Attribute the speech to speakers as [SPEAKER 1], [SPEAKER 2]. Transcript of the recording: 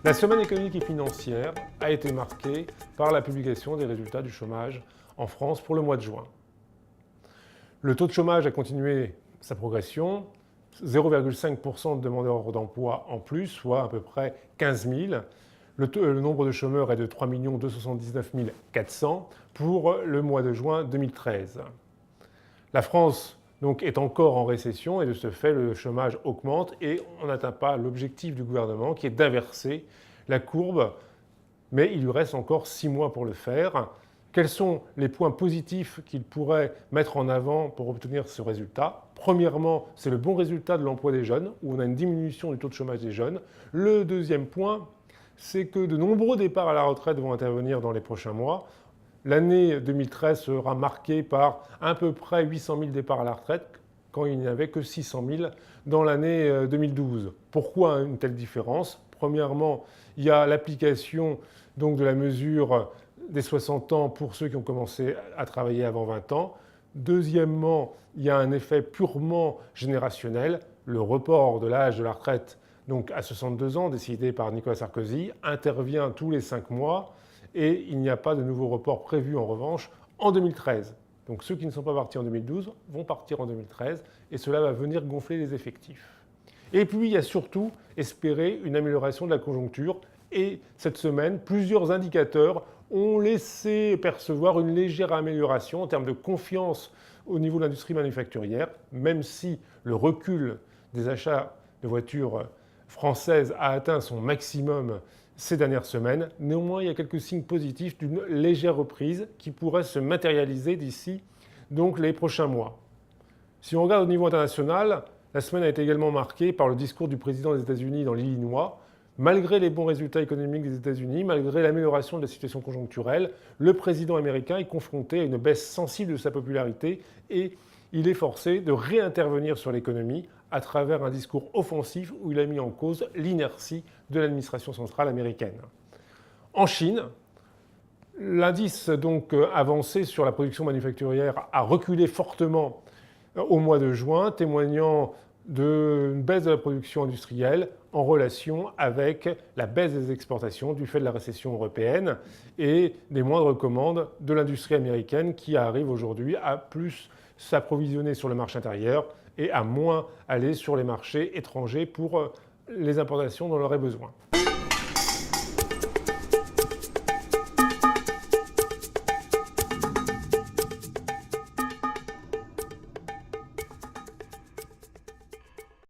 [SPEAKER 1] La semaine économique et financière a été marquée par la publication des résultats du chômage en France pour le mois de juin. Le taux de chômage a continué sa progression, 0,5% de demandeurs d'emploi en plus, soit à peu près 15 000. Le nombre de chômeurs est de 3 279 400 pour le mois de juin 2013. La France donc, est encore en récession et de ce fait, le chômage augmente et on n'atteint pas l'objectif du gouvernement qui est d'inverser la courbe, mais il lui reste encore 6 mois pour le faire. Quels sont les points positifs qu'il pourrait mettre en avant pour obtenir ce résultat? Premièrement, c'est le bon résultat de l'emploi des jeunes, où on a une diminution du taux de chômage des jeunes. Le deuxième point, c'est que de nombreux départs à la retraite vont intervenir dans les prochains mois. L'année 2013 sera marquée par à peu près 800 000 départs à la retraite, quand il n'y avait que 600 000 dans l'année 2012. Pourquoi une telle différence? Premièrement, il y a l'application donc de la mesure des 60 ans pour ceux qui ont commencé à travailler avant 20 ans. Deuxièmement, il y a un effet purement générationnel. Le report de l'âge de la retraite donc à 62 ans, décidé par Nicolas Sarkozy, intervient tous les 5 mois et il n'y a pas de nouveau report prévu en revanche en 2013. Donc ceux qui ne sont pas partis en 2012 vont partir en 2013 et cela va venir gonfler les effectifs. Et puis il y a surtout espérer une amélioration de la conjoncture et cette semaine, plusieurs indicateurs ont laissé percevoir une légère amélioration en termes de confiance au niveau de l'industrie manufacturière, même si le recul des achats de voitures françaises a atteint son maximum ces dernières semaines. Néanmoins, il y a quelques signes positifs d'une légère reprise qui pourrait se matérialiser d'ici donc les prochains mois. Si on regarde au niveau international, la semaine a été également marquée par le discours du président des États-Unis dans l'Illinois. Malgré les bons résultats économiques des États-Unis, malgré l'amélioration de la situation conjoncturelle, le président américain est confronté à une baisse sensible de sa popularité et il est forcé de réintervenir sur l'économie à travers un discours offensif où il a mis en cause l'inertie de l'administration centrale américaine. En Chine, l'indice donc avancé sur la production manufacturière a reculé fortement au mois de juin, témoignant d'une baisse de la production industrielle en relation avec la baisse des exportations du fait de la récession européenne et des moindres commandes de l'industrie américaine qui arrive aujourd'hui à plus s'approvisionner sur le marché intérieur et à moins aller sur les marchés étrangers pour les importations dont elle aurait besoin.